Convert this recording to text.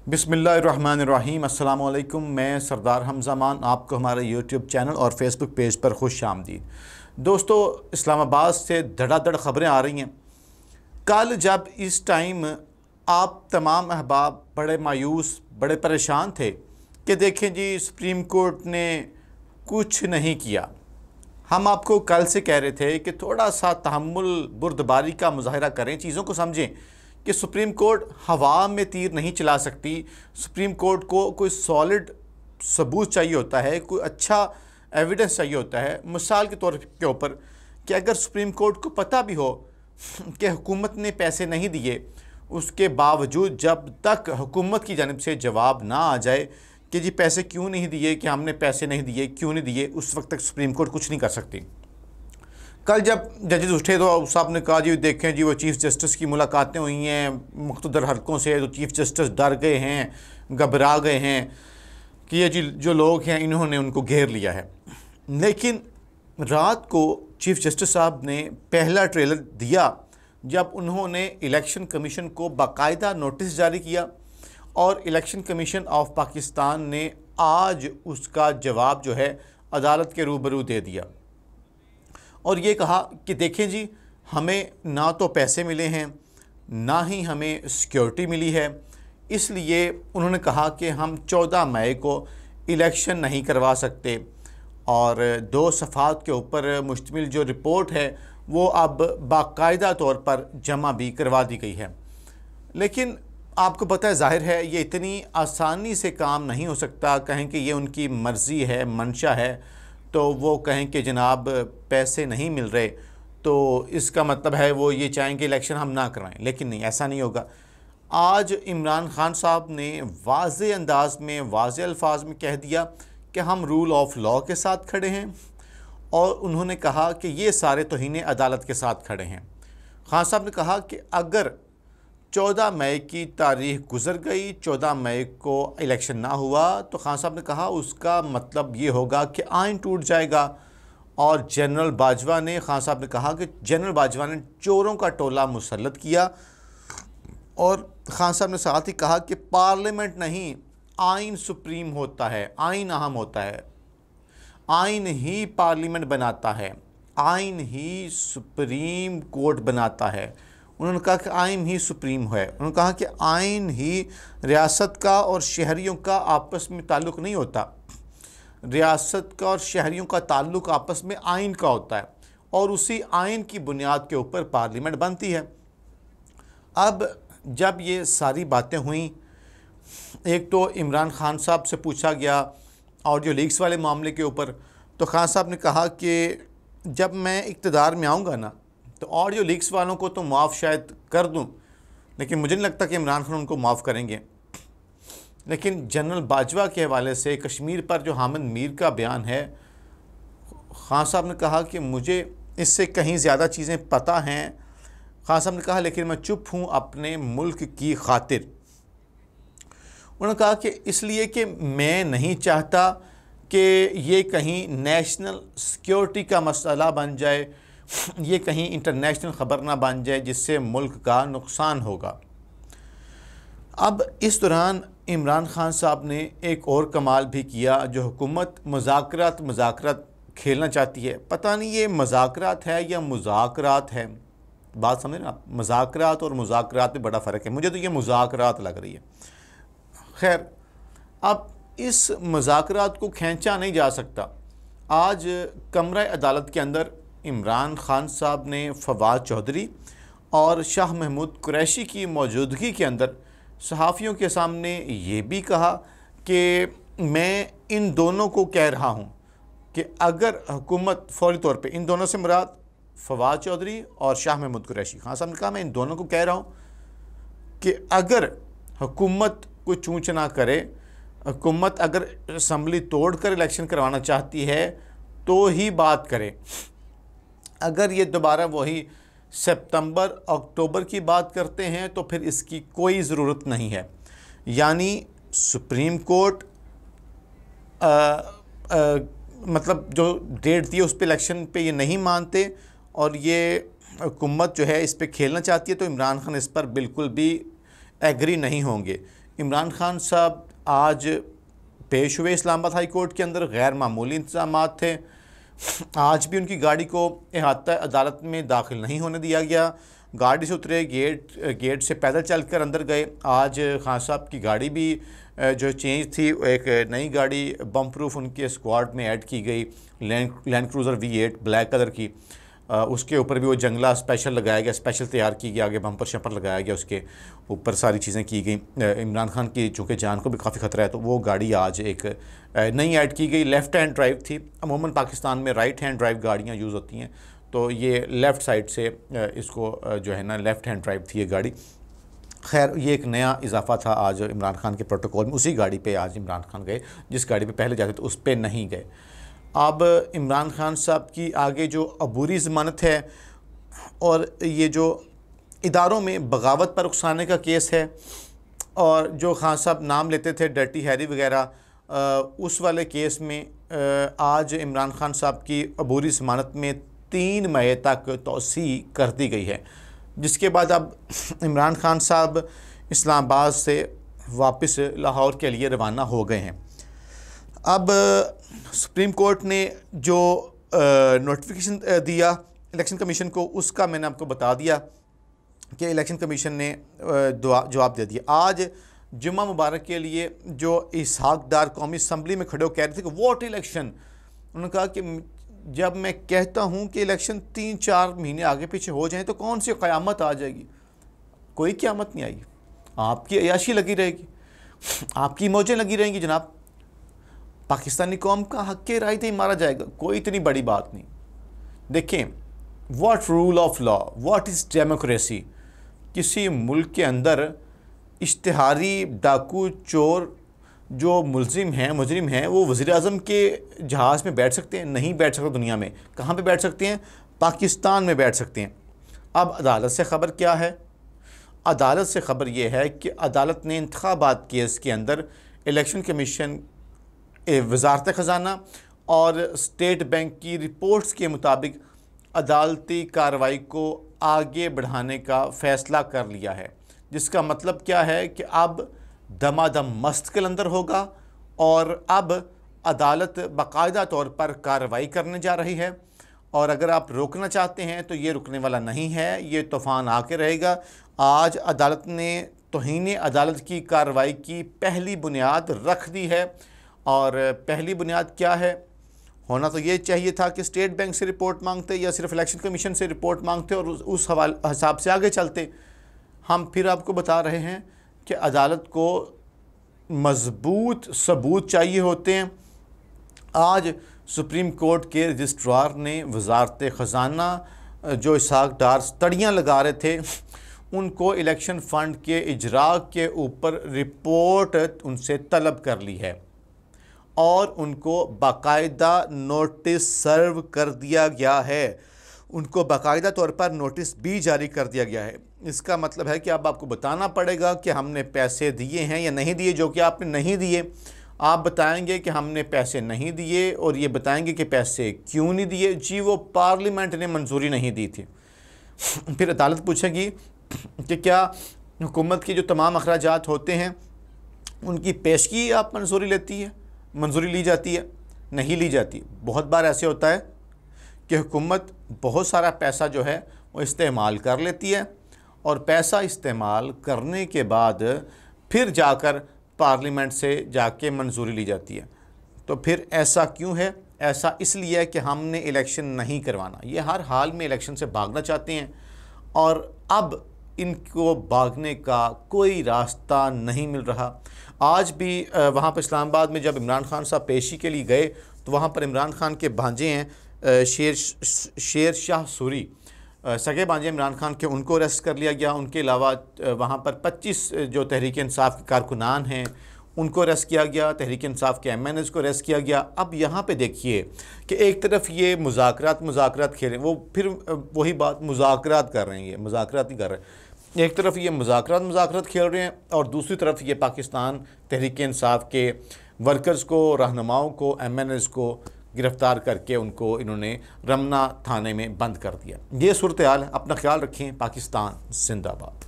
बिस्मिल्लाहिर्रहमानिर्रहीम। अस्सलाम वालेकुम। मैं सरदार हमज़ा मान आपको हमारे यूट्यूब चैनल और फेसबुक पेज पर खुश आमदीद। दोस्तों, इस्लामाबाद से धड़ाधड़ ख़बरें आ रही हैं। कल जब इस टाइम आप तमाम अहबाब बड़े मायूस, बड़े परेशान थे कि देखें जी सुप्रीम कोर्ट ने कुछ नहीं किया। हम आपको कल से कह रहे थे कि थोड़ा सा तहम्मुल, बुर्दबारी का मुजाहरा करें, चीज़ों को समझें कि सुप्रीम कोर्ट हवा में तीर नहीं चला सकती। सुप्रीम कोर्ट को कोई सॉलिड सबूत चाहिए होता है, कोई अच्छा एविडेंस चाहिए होता है। मिसाल के तौर के ऊपर कि अगर सुप्रीम कोर्ट को पता भी हो कि हुकूमत ने पैसे नहीं दिए, उसके बावजूद जब तक हुकूमत की जानिब से जवाब ना आ जाए कि जी पैसे क्यों नहीं दिए, कि हमने पैसे नहीं दिए, क्यों नहीं दिए, उस वक्त तक सुप्रीम कोर्ट कुछ नहीं कर सकती। कल जब जजेस उठे तो साहब ने कहा जी देखें जी वो चीफ़ जस्टिस की मुलाकातें हुई हैं मुख्तदर हलकों से, तो चीफ़ जस्टिस डर गए हैं, घबरा गए हैं कि ये जी जो लोग हैं इन्होंने उनको घेर लिया है। लेकिन रात को चीफ़ जस्टिस साहब ने पहला ट्रेलर दिया जब उन्होंने इलेक्शन कमीशन को बाकायदा नोटिस जारी किया और इलेक्शन कमीशन ऑफ पाकिस्तान ने आज उसका जवाब जो है अदालत के रूबरू दे दिया और ये कहा कि देखें जी हमें ना तो पैसे मिले हैं, ना ही हमें सिक्योरिटी मिली है, इसलिए उन्होंने कहा कि हम 14 मई को इलेक्शन नहीं करवा सकते। और 2 सफ़ात के ऊपर मुश्तमिल जो रिपोर्ट है वो अब बाकायदा तौर पर जमा भी करवा दी गई है। लेकिन आपको पता है, जाहिर है ये इतनी आसानी से काम नहीं हो सकता। कहें कि ये उनकी मर्ज़ी है, मंशा है, तो वो कहें कि जनाब पैसे नहीं मिल रहे तो इसका मतलब है वो ये चाहेंगे इलेक्शन हम ना करवाएं। लेकिन नहीं, ऐसा नहीं होगा। आज इमरान खान साहब ने वाज़े अंदाज में, वाज़े अल्फाज में कह दिया कि हम रूल ऑफ लॉ के साथ खड़े हैं और उन्होंने कहा कि ये सारे तौहीन अदालत के साथ खड़े हैं। खान साहब ने कहा कि अगर 14 मई की तारीख गुजर गई, 14 मई को इलेक्शन ना हुआ, तो खान साहब ने कहा उसका मतलब ये होगा कि आइन टूट जाएगा। और जनरल बाजवा ने, खान साहब ने कहा कि जनरल बाजवा ने चोरों का टोला मुसल्लत किया। और खान साहब ने साथ ही कहा कि पार्लियामेंट नहीं, आइन सुप्रीम होता है, आइन अहम होता है, आइन ही पार्लियामेंट बनाता है, आइन ही सुप्रीम कोर्ट बनाता है। उन्होंने कहा कि आइन ही सुप्रीम है। उन्होंने कहा कि आइन ही रियासत का और शहरियों का आपस में ताल्लुक़ नहीं होता, रियासत का और शहरियों का ताल्लुक़ आपस में आइन का होता है और उसी आइन की बुनियाद के ऊपर पार्लियामेंट बनती है। अब जब ये सारी बातें हुई, एक तो इमरान खान साहब से पूछा गया ऑडियो लीक्स वाले मामले के ऊपर, तो खान साहब ने कहा कि जब मैं इक़्तिदार में आऊँगा ना तो ऑडियो लीक्स वालों को तो माफ़ शायद कर दूं, लेकिन मुझे नहीं लगता कि इमरान खान उनको माफ़ करेंगे। लेकिन जनरल बाजवा के हवाले से कश्मीर पर जो हामिद मीर का बयान है, खान साहब ने कहा कि मुझे इससे कहीं ज़्यादा चीज़ें पता हैं। खान साहब ने कहा लेकिन मैं चुप हूँ अपने मुल्क की खातिर। उन्होंने कहा कि इसलिए कि मैं नहीं चाहता कि ये कहीं नेशनल सिक्योरिटी का मसला बन जाए, ये कहीं इंटरनेशनल ख़बर ना बन जाए जिससे मुल्क का नुकसान होगा। अब इस दौरान इमरान खान साहब ने एक और कमाल भी किया, जो हुकूमत मज़ाकरात खेलना चाहती है। पता नहीं ये मज़ाकरात है या मुज़ाकरात है, बात समझे ना आप। मज़ाकरात और मुज़ाकरात में बड़ा फ़र्क है, मुझे तो ये मुज़ाकरात लग रही है। खैर, अब इस मज़ाकरात को खींचा नहीं जा सकता। आज कमरा अदालत के अंदर इमरान खान साहब ने फवाद चौधरी और शाह महमूद कुरैशी की मौजूदगी के अंदर सहाफ़ियों के सामने ये भी कहा कि मैं इन दोनों को कह रहा हूँ कि अगर हुकूमत फ़ौरी तौर पे, इन दोनों से मुराद फवाद चौधरी और शाह महमूद कुरैशी, खान साहब ने कहा मैं इन दोनों को कह रहा हूँ कि अगर हुकूमत कोई चूँच ना करे, हुकूमत अगर असम्बली तोड़ कर इलेक्शन करवाना चाहती है तो ही बात करे। अगर ये दोबारा वही सितंबर अक्टूबर की बात करते हैं तो फिर इसकी कोई ज़रूरत नहीं है। यानी सुप्रीम कोर्ट मतलब जो डेट दी है उस पर इलेक्शन पे ये नहीं मानते और ये हुकूमत जो है इस पे खेलना चाहती है, तो इमरान खान इस पर बिल्कुल भी एग्री नहीं होंगे। इमरान खान साहब आज पेश हुए इस्लामाबाद हाई कोर्ट के अंदर, गैर मामूली इंतज़ामात थे। आज भी उनकी गाड़ी को अहाता अदालत में दाखिल नहीं होने दिया गया, गाड़ी से उतरे, गेट से पैदल चलकर अंदर गए। आज खान साहब की गाड़ी भी जो चेंज थी, एक नई गाड़ी बम प्रूफ उनके स्क्वाड में ऐड की गई, land cruiser V8 black colour की। उसके ऊपर भी वो जंगला स्पेशल लगाया गया, स्पेशल तैयार की गई, आगे बम्पर शम्पर लगाया गया, उसके ऊपर सारी चीज़ें की गई। इमरान खान की चूँकि जान को भी काफ़ी ख़तरा है, तो वो गाड़ी आज एक नई ऐड की गई। लेफ़्ट हैंड ड्राइव थी। अमूमन पाकिस्तान में राइट हैंड ड्राइव गाड़ियाँ यूज़ होती हैं, तो ये लेफ़्ट साइड से इसको जो है ना लेफ़्ट हैंड ड्राइव थी ये गाड़ी। खैर, ये एक नया इजाफा था आज इमरान खान के प्रोटोकॉल में। उसी गाड़ी पे आज इमरान खान गए जिस गाड़ी पे पहले जाते तो उस पर नहीं गए। अब इमरान खान साहब की आगे जो अबूरी ज़मानत है और ये जो इदारों में बगावत पर उकसाने का केस है, और जो खान साहब नाम लेते थे डर्टी हैरी वगैरह, उस वाले केस में आज इमरान खान साहब की अबूरी ज़मानत में 3 मई तक तौसी कर दी गई है, जिसके बाद अब इमरान खान साहब इस्लामाबाद से वापस लाहौर के लिए रवाना हो गए हैं। अब सुप्रीम कोर्ट ने जो नोटिफिकेशन दिया इलेक्शन कमीशन को, उसका मैंने आपको बता दिया कि इलेक्शन कमीशन ने जवाब दे दिया। आज जुम्मा मुबारक के लिए जो इसहाक डार कौमी असम्बली में खड़े हो कह रहे थे कि वोट इलेक्शन, उन्होंने कहा कि जब मैं कहता हूं कि इलेक्शन 3-4 महीने आगे पीछे हो जाएं तो कौन सी क़यामत आ जाएगी? कोई क़यामत नहीं आएगी, आपकी अयाशी लगी रहेगी, आपकी मौजें लगी रहेंगी जनाब। पाकिस्तानी कौम का हक के राय नहीं मारा जाएगा, कोई इतनी बड़ी बात नहीं। देखें, what rule of law, what is democracy. किसी मुल्क के अंदर इश्तिहारी डाकू चोर जो मुजरिम हैं वो वज़ीर-ए-आज़म के जहाज़ में बैठ सकते हैं? नहीं बैठ सकते। दुनिया में कहाँ पे बैठ सकते हैं? पाकिस्तान में बैठ सकते हैं। अब अदालत से ख़बर क्या है? अदालत से ख़बर यह है कि अदालत ने इंतखाबात केस के अंदर इलेक्शन कमीशन, वज़ारत ख़ज़ाना और स्टेट बैंक की रिपोर्ट्स के मुताबिक अदालती कार्रवाई को आगे बढ़ाने का फ़ैसला कर लिया है। जिसका मतलब क्या है कि अब दमादम मस्त के अंदर होगा और अब अदालत बाकायदा तौर पर कार्रवाई करने जा रही है। और अगर आप रोकना चाहते हैं तो ये रुकने वाला नहीं है, ये तूफ़ान आके रहेगा। आज अदालत ने तौहीन अदालत की कार्रवाई की पहली बुनियाद रख दी है, और पहली बुनियाद क्या है? होना तो ये चाहिए था कि स्टेट बैंक से रिपोर्ट मांगते या सिर्फ इलेक्शन कमीशन से रिपोर्ट मांगते और उस हिसाब से आगे चलते। हम फिर आपको बता रहे हैं कि अदालत को मज़बूत सबूत चाहिए होते हैं। आज सुप्रीम कोर्ट के रजिस्ट्रार ने वज़ारत ख़ज़ाना जो इसहाक डार तड़ियाँ लगा रहे थे, उनको इलेक्शन फ़ंड के इजरा के ऊपर रिपोर्ट उनसे तलब कर ली है और उनको बाकायदा नोटिस सर्व कर दिया गया है। उनको बाकायदा तौर पर नोटिस भी जारी कर दिया गया है। इसका मतलब है कि अब आपको बताना पड़ेगा कि हमने पैसे दिए हैं या नहीं दिए। जो कि आपने नहीं दिए, आप बताएंगे कि हमने पैसे नहीं दिए, और ये बताएंगे कि पैसे क्यों नहीं दिए। जी, वो पार्लियामेंट ने मंजूरी नहीं दी थी। फिर अदालत पूछेगी कि क्या हुकूमत के जो तमाम अखराजात होते हैं उनकी पेशगी आप मंजूरी ली जाती है? नहीं ली जाती। बहुत बार ऐसे होता है कि हुकूमत बहुत सारा पैसा जो है वो इस्तेमाल कर लेती है, और पैसा इस्तेमाल करने के बाद फिर जाकर पार्लियामेंट से जाके मंजूरी ली जाती है। तो फिर ऐसा क्यों है? ऐसा इसलिए है कि हमने इलेक्शन नहीं करवाना। ये हर हाल में इलेक्शन से भागना चाहते हैं, और अब इनको भागने का कोई रास्ता नहीं मिल रहा। आज भी वहाँ पर इस्लामाबाद में जब इमरान खान साहब पेशी के लिए गए तो वहाँ पर इमरान खान के भांजे हैं शेर शाह सूरी, सगे भांजे इमरान खान के, उनको अरेस्ट कर लिया गया। उनके अलावा वहाँ पर 25 जो तहरीक इंसाफ के कारकुनान हैं उनको अरेस्ट किया गया, तहरीक इंसाफ के MNAs को अरेस्ट किया गया। अब यहाँ पे देखिए कि एक तरफ ये मुज़ाकरात खेल, वो फिर वही बात मुज़ाकरात कर रहे हैं, ये मुज़ाकरात नहीं कर रहे। एक तरफ ये मुज़ाकरात खेल रहे हैं और दूसरी तरफ ये पाकिस्तान तहरीक इंसाफ के वर्कर्स को, रहनुमाओं को, MNAs को गिरफ़्तार करके उनको इन्होंने रमना थाने में बंद कर दिया। ये सूरत हाल है। अपना ख्याल रखें। पाकिस्तान जिंदाबाद।